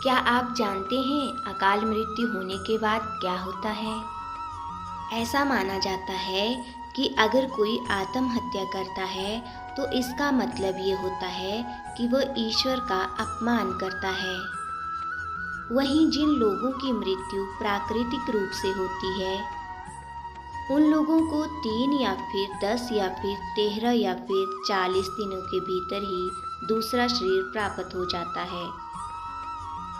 क्या आप जानते हैं अकाल मृत्यु होने के बाद क्या होता है? ऐसा माना जाता है कि अगर कोई आत्महत्या करता है तो इसका मतलब ये होता है कि वह ईश्वर का अपमान करता है। वहीं जिन लोगों की मृत्यु प्राकृतिक रूप से होती है, उन लोगों को 3 या फिर 10 या फिर 13 या फिर 40 दिनों के भीतर ही दूसरा शरीर प्राप्त हो जाता है।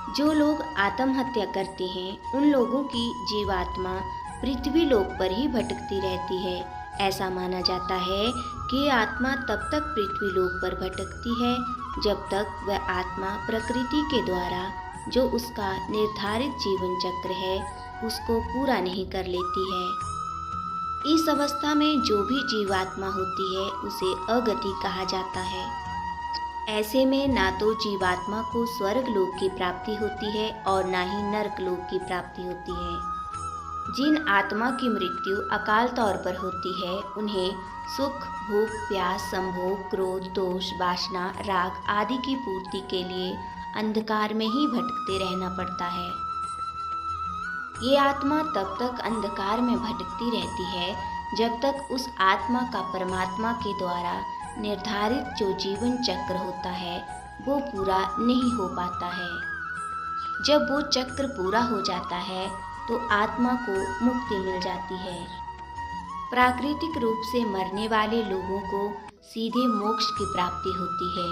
जो लोग आत्महत्या करते हैं उन लोगों की जीवात्मा पृथ्वी लोक पर ही भटकती रहती है। ऐसा माना जाता है कि आत्मा तब तक पृथ्वी लोक पर भटकती है जब तक वह आत्मा प्रकृति के द्वारा जो उसका निर्धारित जीवन चक्र है उसको पूरा नहीं कर लेती है। इस अवस्था में जो भी जीवात्मा होती है उसे अगति कहा जाता है। ऐसे में ना तो जीवात्मा को स्वर्ग लोक की प्राप्ति होती है और ना ही नरक लोक की प्राप्ति होती है। जिन आत्मा की मृत्यु अकाल तौर पर होती है उन्हें सुख, भूख, प्यास, संभोग, क्रोध, दोष, वासना, राग आदि की पूर्ति के लिए अंधकार में ही भटकते रहना पड़ता है। ये आत्मा तब तक अंधकार में भटकती रहती है जब तक उस आत्मा का परमात्मा के द्वारा निर्धारित जो जीवन चक्र होता है वो पूरा नहीं हो पाता है। जब वो चक्र पूरा हो जाता है तो आत्मा को मुक्ति मिल जाती है। प्राकृतिक रूप से मरने वाले लोगों को सीधे मोक्ष की प्राप्ति होती है,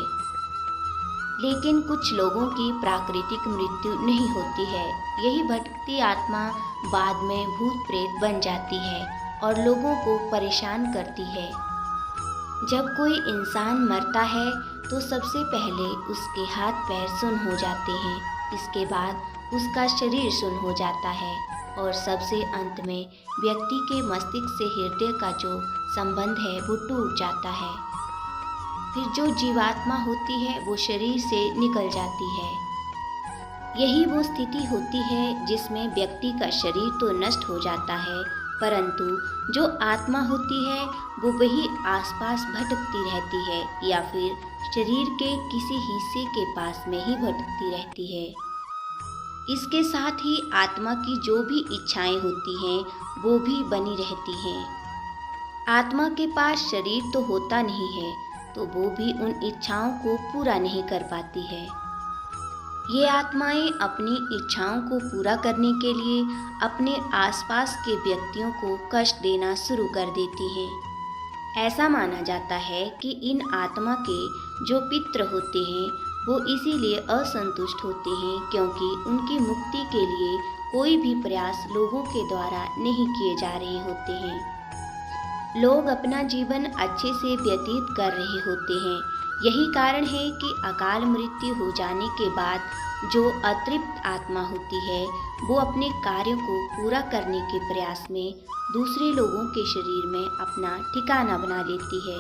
लेकिन कुछ लोगों की प्राकृतिक मृत्यु नहीं होती है। यही भटकती आत्मा बाद में भूत प्रेत बन जाती है और लोगों को परेशान करती है। जब कोई इंसान मरता है तो सबसे पहले उसके हाथ पैर सुन्न हो जाते हैं, इसके बाद उसका शरीर सुन्न हो जाता है और सबसे अंत में व्यक्ति के मस्तिष्क से हृदय का जो संबंध है वो टूट जाता है। फिर जो जीवात्मा होती है वो शरीर से निकल जाती है। यही वो स्थिति होती है जिसमें व्यक्ति का शरीर तो नष्ट हो जाता है परंतु जो आत्मा होती है वो वही आसपास भटकती रहती है या फिर शरीर के किसी हिस्से के पास में ही भटकती रहती है। इसके साथ ही आत्मा की जो भी इच्छाएं होती हैं वो भी बनी रहती हैं। आत्मा के पास शरीर तो होता नहीं है तो वो भी उन इच्छाओं को पूरा नहीं कर पाती है। ये आत्माएं अपनी इच्छाओं को पूरा करने के लिए अपने आसपास के व्यक्तियों को कष्ट देना शुरू कर देती हैं। ऐसा माना जाता है कि इन आत्मा के जो पितृ होते हैं वो इसीलिए असंतुष्ट होते हैं क्योंकि उनकी मुक्ति के लिए कोई भी प्रयास लोगों के द्वारा नहीं किए जा रहे होते हैं। लोग अपना जीवन अच्छे से व्यतीत कर रहे होते हैं। यही कारण है कि अकाल मृत्यु हो जाने के बाद जो अतृप्त आत्मा होती है वो अपने कार्यों को पूरा करने के प्रयास में दूसरे लोगों के शरीर में अपना ठिकाना बना लेती है।